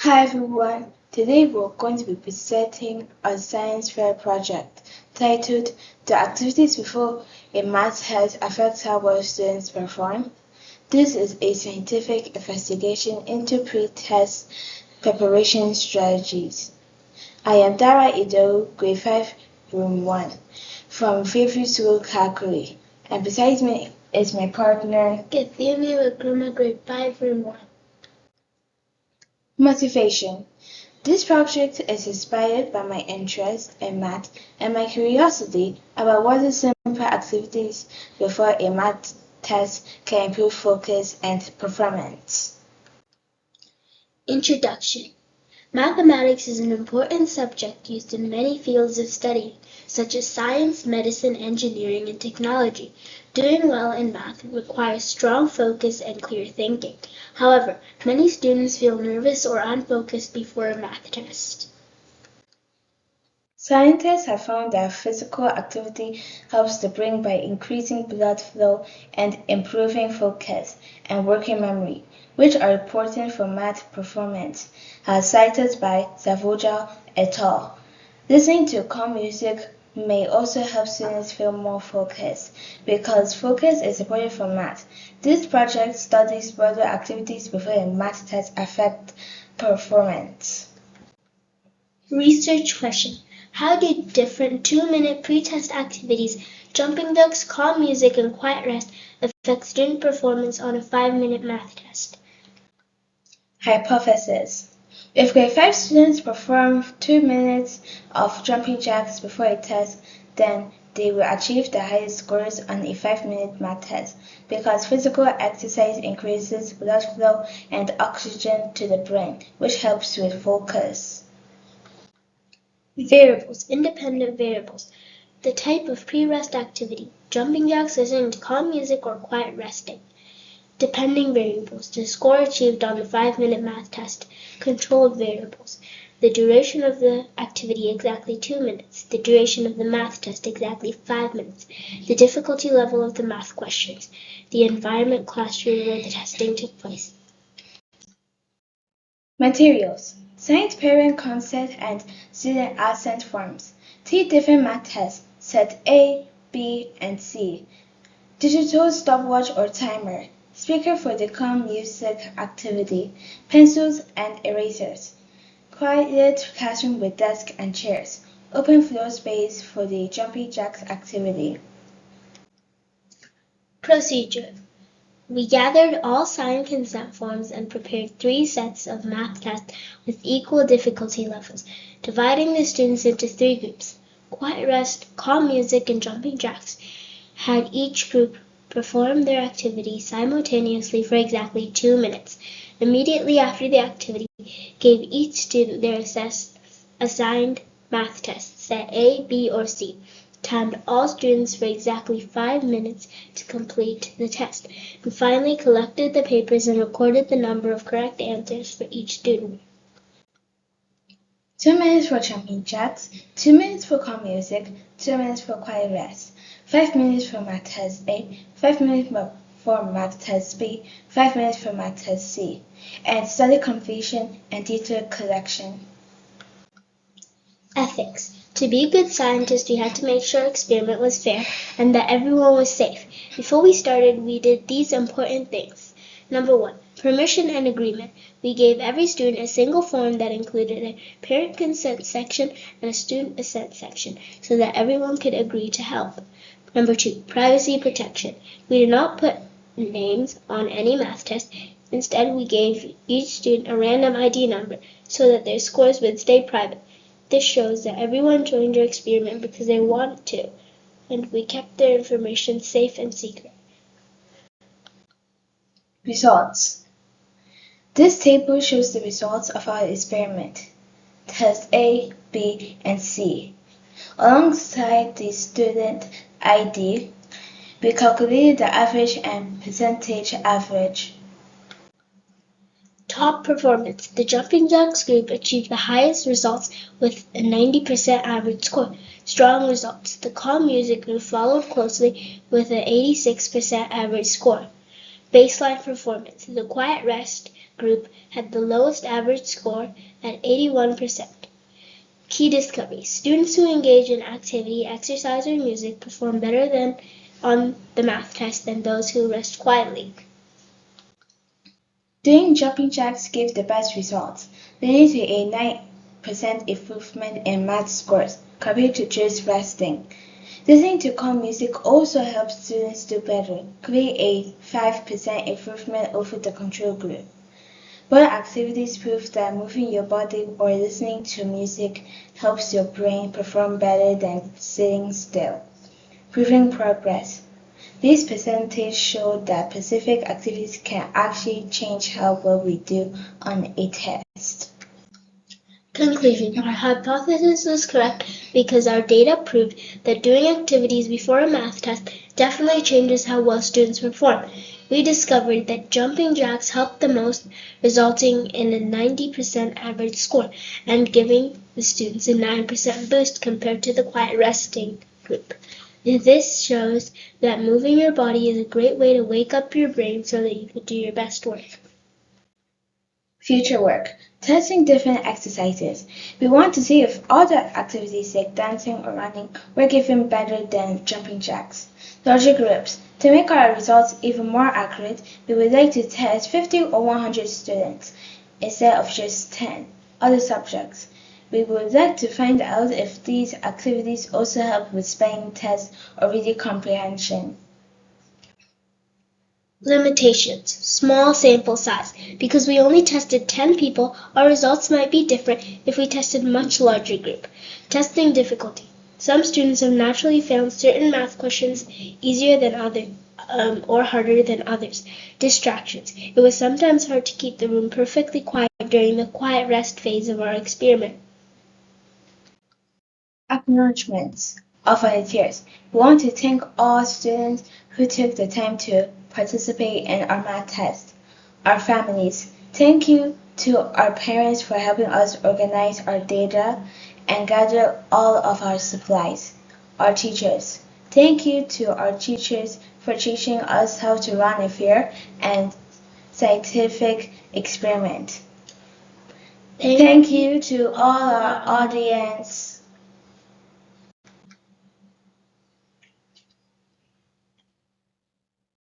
Hi everyone, today we're going to be presenting a science fair project titled The Activities Before a Math Test Affect How Well Students Perform. This is a scientific investigation into pre-test preparation strategies. I am Dara, grade 5, room 1, from Fairview School, Calgary, and beside me is my partner, Gethyumi, grade 5, room 1. Motivation. This project is inspired by my interest in math and my curiosity about what the simple activities before a math test can improve focus and performance. Introduction. Mathematics is an important subject used in many fields of study, such as science, medicine, engineering, and technology. Doing well in math requires strong focus and clear thinking. However, many students feel nervous or unfocused before a math test. Scientists have found that physical activity helps the brain by increasing blood flow and improving focus and working memory, which are important for math performance, as cited by Savoja et al. Listening to calm music may also help students feel more focused, because focus is important for math. This project studies whether activities before a math test affect performance. Research question. How do different 2-minute pre-test activities, jumping ducks, calm music, and quiet rest affect student performance on a 5-minute math test? Hypothesis. If grade 5 students perform 2 minutes of jumping jacks before a test, then they will achieve the highest scores on a 5-minute math test, because physical exercise increases blood flow and oxygen to the brain, which helps with focus. Variables, independent variables. The type of pre-rest activity, jumping jacks, listening to calm music, or quiet resting. Depending variables, the score achieved on the 5-minute math test. Controlled variables, the duration of the activity exactly 2 minutes, the duration of the math test exactly 5 minutes, the difficulty level of the math questions, the environment classroom where the testing took place. Materials. Science parent consent and student assent forms. 3 different math tests, set A, B, and C. Digital stopwatch or timer. Speaker for the calm music activity. Pencils and erasers. Quiet classroom with desk and chairs. Open floor space for the jumping jacks activity. Procedure. We gathered all signed consent forms and prepared 3 sets of math tests with equal difficulty levels, dividing the students into 3 groups. Quiet rest, calm music, and jumping jacks had each group perform their activity simultaneously for exactly 2 minutes. Immediately after the activity, gave each student their assigned math test, set A, B, or C. Timed all students for exactly 5 minutes to complete the test, and finally collected the papers and recorded the number of correct answers for each student. 2 minutes for jumping jacks, 2 minutes for calm music, 2 minutes for quiet rest, 5 minutes for math test A, 5 minutes for math test B, 5 minutes for math test C, and study completion and detailed collection. Ethics. To be a good scientist, we had to make sure experiment was fair and that everyone was safe. Before we started, we did these important things. Number 1, permission and agreement. We gave every student a single form that included a parent consent section and a student assent section so that everyone could agree to help. Number 2, privacy protection. We did not put names on any math test. Instead, we gave each student a random ID number so that their scores would stay private. This shows that everyone joined our experiment because they wanted to, and we kept their information safe and secret. Results. This table shows the results of our experiment, test A, B, and C. Alongside the student ID, we calculated the average and percentage average. Top performance. The jumping jacks group achieved the highest results with a 90% average score. Strong results. The calm music group followed closely with an 86% average score. Baseline performance. The quiet rest group had the lowest average score at 81%. Key discoveries. Students who engage in activity, exercise, or music perform better than on the math test than those who rest quietly. Doing jumping jacks gave the best results, leading to a 9% improvement in math scores compared to just resting. Listening to calm music also helps students do better, create a 5% improvement over the control group. Both activities prove that moving your body or listening to music helps your brain perform better than sitting still, proving progress. These percentages show that specific activities can actually change how well we do on a test. Conclusion. Our hypothesis was correct because our data proved that doing activities before a math test definitely changes how well students perform. We discovered that jumping jacks helped the most, resulting in a 90% average score and giving the students a 9% boost compared to the quiet resting group. This shows that moving your body is a great way to wake up your brain so that you can do your best work. Future work. Testing different exercises. We want to see if other activities like dancing or running work even better than jumping jacks. Larger groups. To make our results even more accurate, we would like to test 50 or 100 students instead of just 10 other subjects. We would like to find out if these activities also help with spelling tests or reading comprehension. Limitations. Small sample size. Because we only tested 10 people, our results might be different if we tested a much larger group. Testing difficulty. Some students have naturally found certain math questions easier than others or harder than others. Distractions. It was sometimes hard to keep the room perfectly quiet during the quiet rest phase of our experiment. Acknowledgements of volunteers. We want to thank all students who took the time to participate in our math test. Our families. Thank you to our parents for helping us organize our data and gather all of our supplies. Our teachers. Thank you to our teachers for teaching us how to run a fair and scientific experiment. Thank you to all our audience.